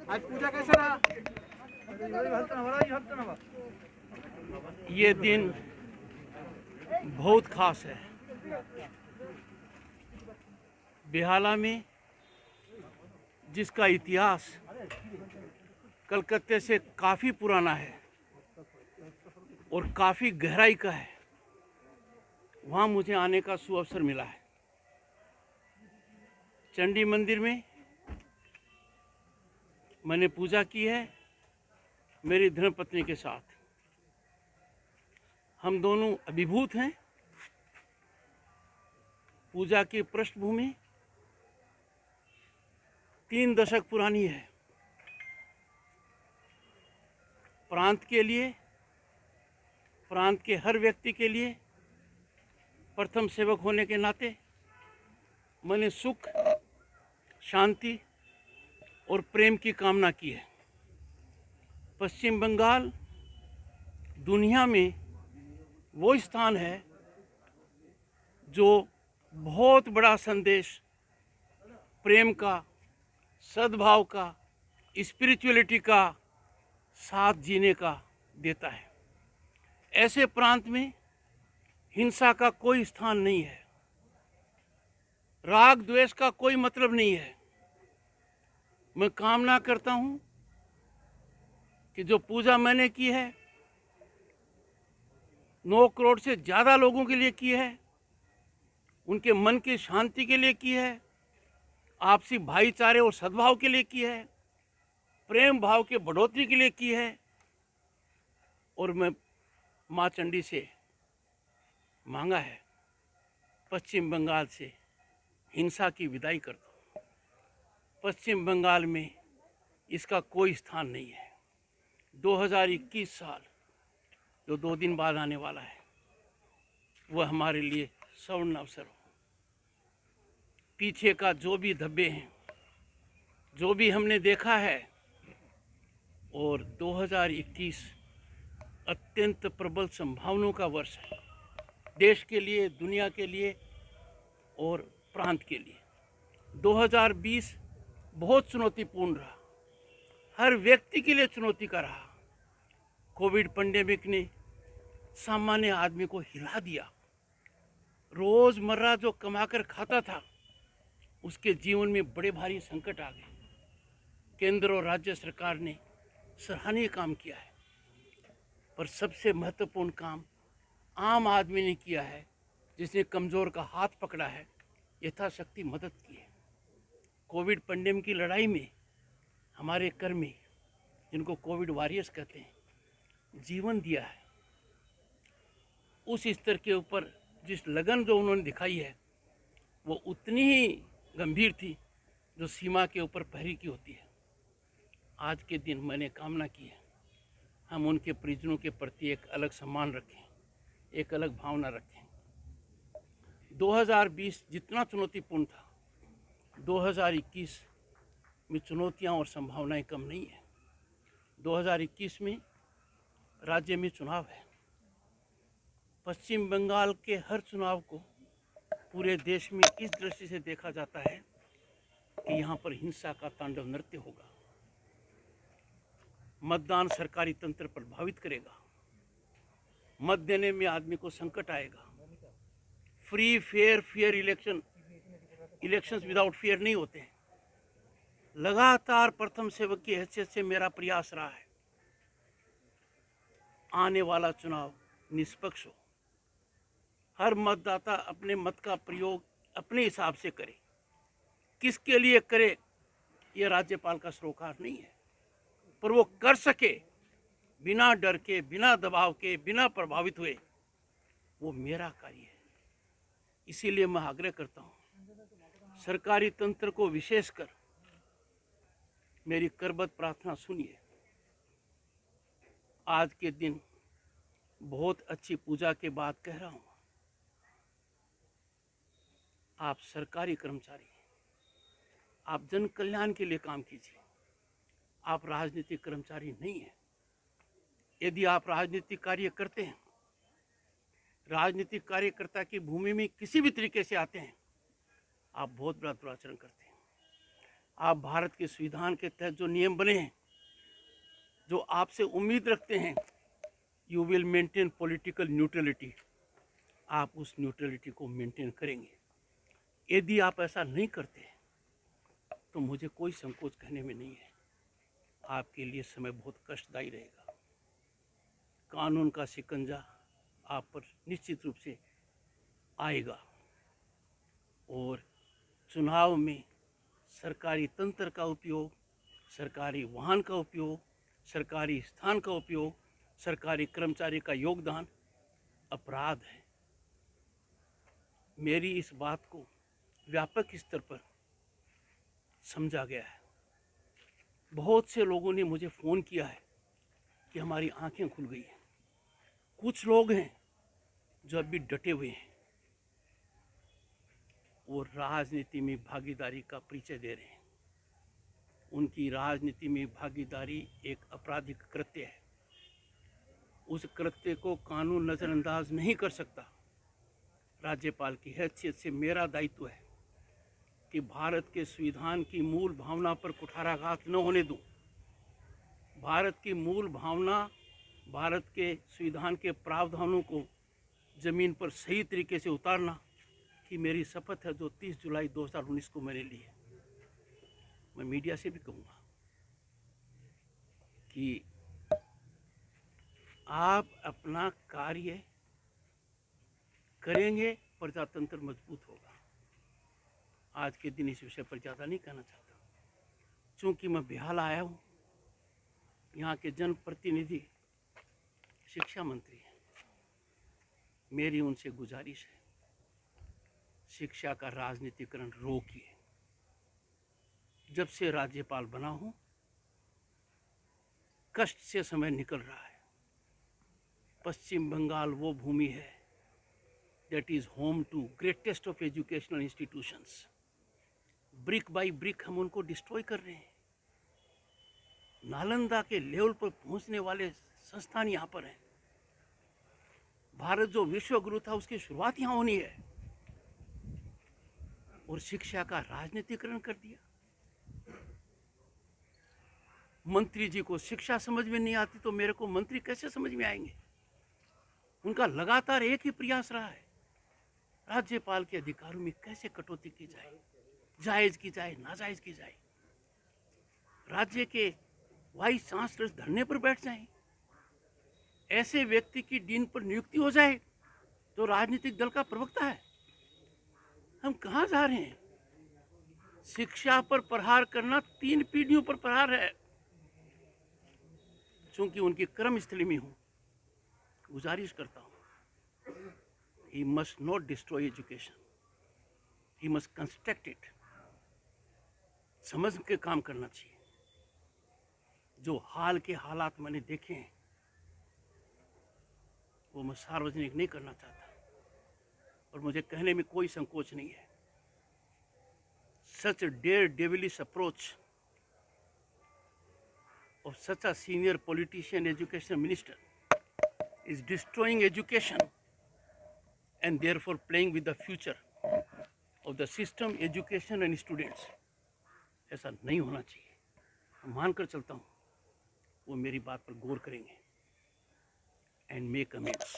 आज पूजा कैसा रहा? ये दिन बहुत खास है। बेहाला में जिसका इतिहास कलकत्ते से काफ़ी पुराना है और काफ़ी गहराई का है, वहाँ मुझे आने का सुअवसर मिला है। चंडी मंदिर में मैंने पूजा की है मेरी धर्मपत्नी के साथ। हम दोनों अभिभूत हैं। पूजा की पृष्ठभूमि 3 दशक पुरानी है। प्रांत के लिए, प्रांत के हर व्यक्ति के लिए प्रथम सेवक होने के नाते मैंने सुख, शांति और प्रेम की कामना की है। पश्चिम बंगाल दुनिया में वो स्थान है जो बहुत बड़ा संदेश प्रेम का, सद्भाव का, स्पिरिचुअलिटी का साथ जीने का देता है। ऐसे प्रांत में हिंसा का कोई स्थान नहीं है, राग द्वेष का कोई मतलब नहीं है। मैं कामना करता हूँ कि जो पूजा मैंने की है 9 करोड़ से ज़्यादा लोगों के लिए की है, उनके मन की शांति के लिए की है, आपसी भाईचारे और सद्भाव के लिए की है, प्रेम भाव के बढ़ोतरी के लिए की है। और मैं माँ चंडी से मांगा है, पश्चिम बंगाल से हिंसा की विदाई कर दो। पश्चिम बंगाल में इसका कोई स्थान नहीं है। 2021 साल जो 2 दिन बाद आने वाला है, वह हमारे लिए स्वर्ण अवसर हो। पीछे का जो भी धब्बे हैं, जो भी हमने देखा है, और 2021 अत्यंत प्रबल संभावनाओं का वर्ष है, देश के लिए, दुनिया के लिए और प्रांत के लिए। 2020 बहुत चुनौतीपूर्ण रहा, हर व्यक्ति के लिए चुनौती का रहा। कोविड पैंडेमिक ने सामान्य आदमी को हिला दिया। रोजमर्रा जो कमाकर खाता था, उसके जीवन में बड़े भारी संकट आ गए। केंद्र और राज्य सरकार ने सराहनीय काम किया है, पर सबसे महत्वपूर्ण काम आम आदमी ने किया है, जिसने कमज़ोर का हाथ पकड़ा है, यथाशक्ति मदद की है। कोविड पैंडेमिक की लड़ाई में हमारे कर्मी, जिनको कोविड वॉरियर्स कहते हैं, जीवन दिया है। उस स्तर के ऊपर जिस लगन जो उन्होंने दिखाई है, वो उतनी ही गंभीर थी जो सीमा के ऊपर प्रहरी की होती है। आज के दिन मैंने कामना की है, हम उनके परिजनों के प्रति एक अलग सम्मान रखें, एक अलग भावना रखें। 2020 जितना चुनौतीपूर्ण था, 2021 में चुनौतियां और संभावनाएं कम नहीं है। 2021 में राज्य में चुनाव है। पश्चिम बंगाल के हर चुनाव को पूरे देश में इस दृष्टि से देखा जाता है कि यहाँ पर हिंसा का तांडव नृत्य होगा। मतदान सरकारी तंत्र प्रभावित करेगा। मत देने में आदमी को संकट आएगा। Free fair elections without fair नहीं होते हैं। लगातार प्रथम सेवक की हैसियत से मेरा प्रयास रहा है, आने वाला चुनाव निष्पक्ष हो। हर मतदाता अपने मत का प्रयोग अपने हिसाब से करे। किसके लिए करे, यह राज्यपाल का सरोकार नहीं है, पर वो कर सके बिना डर के, बिना दबाव के, बिना प्रभावित हुए, वो मेरा कार्य है। इसीलिए मैं आग्रह करता हूँ, सरकारी तंत्र को विशेषकर मेरी करबद्ध प्रार्थना सुनिए। आज के दिन बहुत अच्छी पूजा के बाद कह रहा हूँ, आप सरकारी कर्मचारी हैं, आप जन कल्याण के लिए काम कीजिए। आप राजनीतिक कर्मचारी नहीं हैं। यदि आप राजनीतिक कार्य करते हैं, राजनीतिक कार्यकर्ता की भूमि में किसी भी तरीके से आते हैं, आप बहुत बड़ा दुराचरण करते हैं। आप भारत के संविधान के तहत जो नियम बने हैं, जो आपसे उम्मीद रखते हैं, you will maintain political neutrality, आप उस न्यूट्रलिटी को मेंटेन करेंगे। यदि आप ऐसा नहीं करते तो मुझे कोई संकोच कहने में नहीं है, आपके लिए समय बहुत कष्टदायी रहेगा। कानून का शिकंजा आप पर निश्चित रूप से आएगा और चुनाव में सरकारी तंत्र का उपयोग, सरकारी वाहन का उपयोग, सरकारी स्थान का उपयोग, सरकारी कर्मचारी का योगदान अपराध है। मेरी इस बात को व्यापक स्तर पर समझा गया है। बहुत से लोगों ने मुझे फ़ोन किया है कि हमारी आंखें खुल गई हैं। कुछ लोग हैं जो अभी डटे हुए हैं, वो राजनीति में भागीदारी का परिचय दे रहे हैं। उनकी राजनीति में भागीदारी एक आपराधिक कृत्य है। उस कृत्य को कानून नज़रअंदाज नहीं कर सकता। राज्यपाल की हैसियत से मेरा दायित्व है कि भारत के संविधान की मूल भावना पर कुठाराघात न होने दूं। भारत की मूल भावना, भारत के संविधान के प्रावधानों को ज़मीन पर सही तरीके से उतारना कि मेरी शपथ है जो 30 जुलाई 2019 को मैंने ली है। मैं मीडिया से भी कहूँगा कि आप अपना कार्य करेंगे, प्रजातंत्र मजबूत होगा। आज के दिन इस विषय पर ज़्यादा नहीं कहना चाहता। चूँकि मैं बिहार आया हूँ, यहाँ के जनप्रतिनिधि शिक्षा मंत्री हैं, मेरी उनसे गुजारिश है, शिक्षा का राजनीतिकरण रोकिए। जब से राज्यपाल बना हूँ, कष्ट से समय निकल रहा है। पश्चिम बंगाल वो भूमि है that is home to greatest of educational institutions. Brick by brick हम उनको डिस्ट्रॉय कर रहे हैं। नालंदा के लेवल पर पहुंचने वाले संस्थान यहाँ पर हैं। भारत जो विश्व गुरु था, उसकी शुरुआत यहाँ होनी है, और शिक्षा का राजनीतिकरण कर दिया। मंत्री जी को शिक्षा समझ में नहीं आती तो मेरे को मंत्री कैसे समझ में आएंगे? उनका लगातार एक ही प्रयास रहा है, राज्यपाल के अधिकारों में कैसे कटौती की जाए, जायज की जाए, नाजायज की जाए। राज्य के वाइस चांसलर धरने पर बैठ जाएं, ऐसे व्यक्ति की डीन पर नियुक्ति हो जाए तो राजनीतिक दल का प्रवक्ता है। हम कहाँ जा रहे हैं? शिक्षा पर प्रहार करना 3 पीढ़ियों पर प्रहार है। चूंकि उनकी कर्मस्थली में हूँ, गुजारिश करता हूँ, he must not destroy education, he must construct it। समझ के काम करना चाहिए। जो हाल के हालात मैंने देखे हैं वो मैं सार्वजनिक नहीं करना चाहता, और मुझे कहने में कोई संकोच नहीं है। Such a daredevilish approach of such a senior politician, education minister, is destroying education and therefore playing with the future of the system, education and students। ऐसा नहीं होना चाहिए। मानकर चलता हूँ वो मेरी बात पर गौर करेंगे and make amends।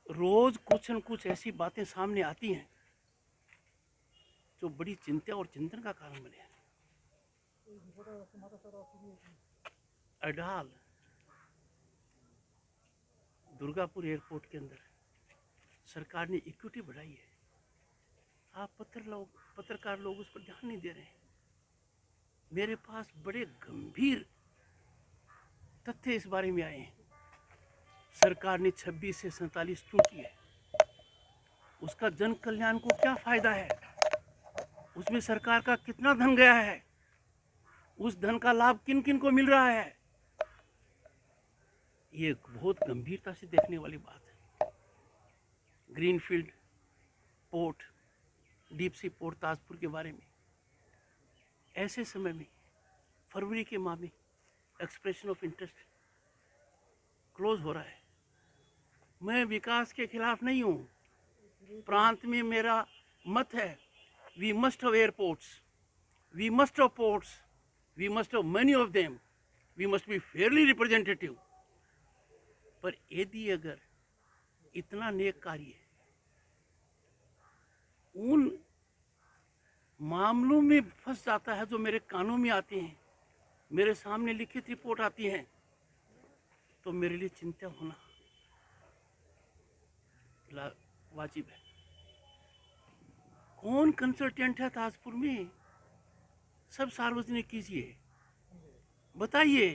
रोज कुछ न कुछ ऐसी बातें सामने आती हैं जो बड़ी चिंता और चिंतन का कारण बने। अडाल दुर्गापुर एयरपोर्ट के अंदर सरकार ने इक्विटी बढ़ाई है। आप पत्रकार लोग उस पर ध्यान नहीं दे रहे हैं। मेरे पास बड़े गंभीर तथ्य इस बारे में आए हैं। सरकार ने 26 से 47 क्यों की है? उसका जन कल्याण को क्या फायदा है? उसमें सरकार का कितना धन गया है? उस धन का लाभ किन किन को मिल रहा है? ये बहुत गंभीरता से देखने वाली बात है। Greenfield port, deep sea port Tajpur के बारे में ऐसे समय में फरवरी के माह में एक्सप्रेशन ऑफ इंटरेस्ट क्लोज हो रहा है। मैं विकास के खिलाफ नहीं हूँ। प्रांत में मेरा मत है, we must have airports, we must have ports, we must have many of them, we must be fairly representative. पर यदि अगर इतना नेक कार्य उन मामलों में फंस जाता है जो मेरे कानों में आते हैं, मेरे सामने लिखित रिपोर्ट आती है, तो मेरे लिए चिंता होना वाजिब है। कौन कंसल्टेंट है ताजपुर में? सब सार्वजनिक कीजिए, बताइए।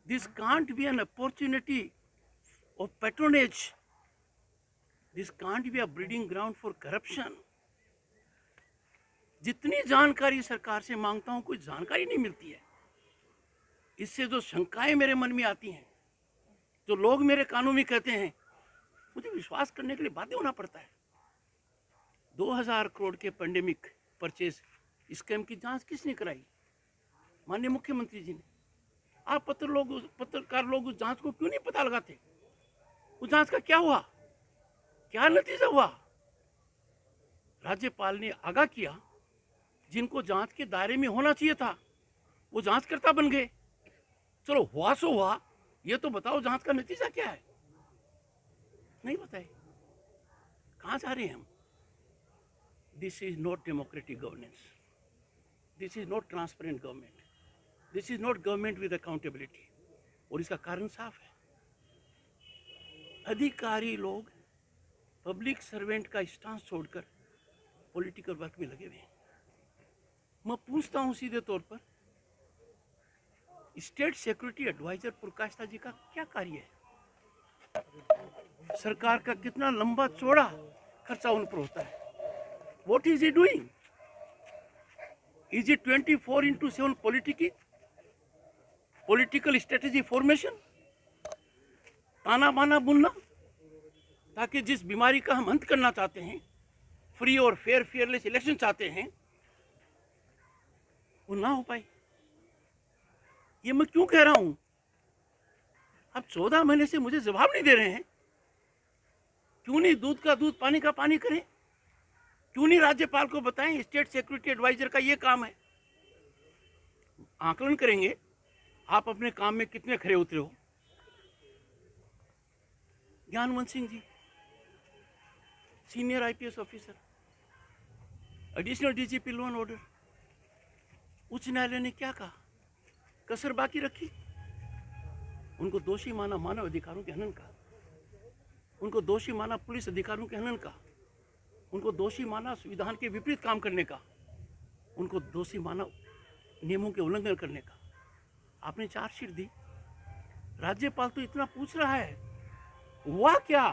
This can't be an opportunity of patronage, this can't be a breeding ground for corruption. जितनी जानकारी सरकार से मांगता हूं, कोई जानकारी नहीं मिलती है। इससे जो शंकाएं मेरे मन में आती हैं, जो लोग मेरे कानों में कहते हैं, मुझे विश्वास करने के लिए बाध्य होना पड़ता है। 2000 करोड़ के पेंडेमिक परचेज स्कैम की जांच किसने कराई? माननीय मुख्यमंत्री जी ने। आप पत्रकार लोग उस जांच को क्यों नहीं पता लगाते? उस जांच का क्या हुआ, क्या नतीजा हुआ? राज्यपाल ने आगाह किया, जिनको जांच के दायरे में होना चाहिए था वो जांचकर्ता बन गए। चलो हुआ सो हुआ, ये तो बताओ जांच का नतीजा क्या है? नहीं बताए। कहां जा रहे हैं हम? This is not democratic governance, this is not transparent government, this is not government with accountability. और इसका कारण साफ है, अधिकारी लोग पब्लिक सर्वेंट का स्टांस छोड़कर पॉलिटिकल वर्क में लगे हुए हैं। मैं पूछता हूं सीधे तौर पर, state security adviser Prakash ji का क्या कार्य है? सरकार का कितना लंबा चौड़ा खर्चा उन पर होता है? What is he doing? Is it 24/7 political strategy formation, ताना बाना बुनना, ताकि जिस बीमारी का हम अंत करना चाहते हैं, फ्री और फेयरलेस इलेक्शन चाहते हैं, वो ना हो पाए? ये मैं क्यों कह रहा हूं? अब 14 महीने से मुझे जवाब नहीं दे रहे हैं। क्यों नहीं दूध का दूध पानी का पानी करें? क्यों नहीं राज्यपाल को बताएं स्टेट सिक्योरिटी एडवाइजर का ये काम है? आकलन करेंगे आप अपने काम में कितने खरे उतरे हो। Gyanwant Singh ji, senior IPS officer, additional DGP law and order, उच्च न्यायालय ने क्या कहा? कसर बाकी रखी। उनको दोषी माना मानव अधिकारों के हनन का, उनको दोषी माना पुलिस अधिकारियों के हनन का, उनको दोषी माना संविधान के विपरीत काम करने का, उनको दोषी माना नियमों के उल्लंघन करने का। आपने चार्जशीट दी, राज्यपाल तो इतना पूछ रहा है, हुआ क्या?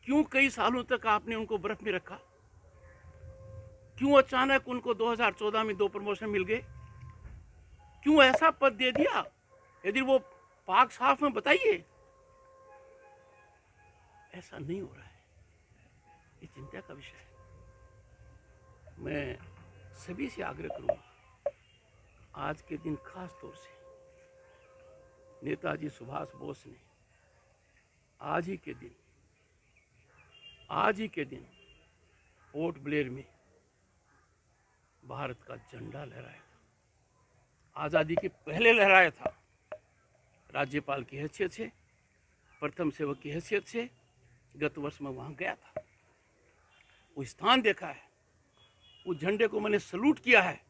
क्यों कई सालों तक आपने उनको बर्फ में रखा? क्यों अचानक उनको 2014 में 2 प्रमोशन मिल गए? क्यों ऐसा पद दे दिया? यदि वो पाक साफ में बताइए। ऐसा नहीं हो रहा है, ये चिंता का विषय है। मैं सभी से आग्रह करूंगा, आज के दिन खास तौर से नेताजी सुभाष बोस ने आज ही के दिन पोर्ट ब्लेयर में भारत का झंडा लहराया था। आज़ादी के पहले लहराया था। राज्यपाल की हैसियत से, प्रथम सेवक की हैसियत से गत वर्ष में वहाँ गया था, वो स्थान देखा है, उस झंडे को मैंने सलूट किया है।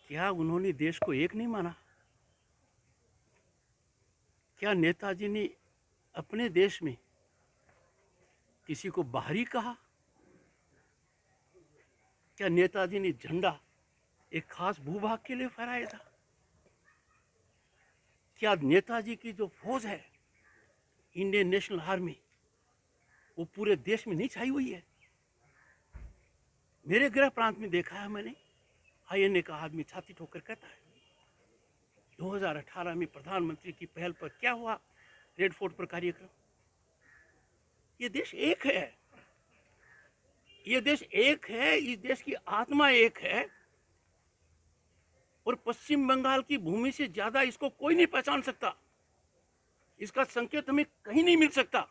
क्या उन्होंने देश को एक नहीं माना? क्या नेताजी ने अपने देश में किसी को बाहरी कहा? क्या नेताजी ने झंडा एक खास भूभाग के लिए फहराया था? क्या नेताजी की जो फौज है, इंडियन नेशनल आर्मी, वो पूरे देश में नहीं छाई हुई है? मेरे गृह प्रांत में देखा है मैंने, आईएनए का आदमी छाती ठोकर कहता है 2018 में प्रधानमंत्री की पहल पर क्या हुआ, रेड फोर्ट पर कार्यक्रम। ये देश एक है, ये देश एक है, इस देश की आत्मा एक है, और पश्चिम बंगाल की भूमि से ज्यादा इसको कोई नहीं पहचान सकता। इसका संकेत हमें कहीं नहीं मिल सकता।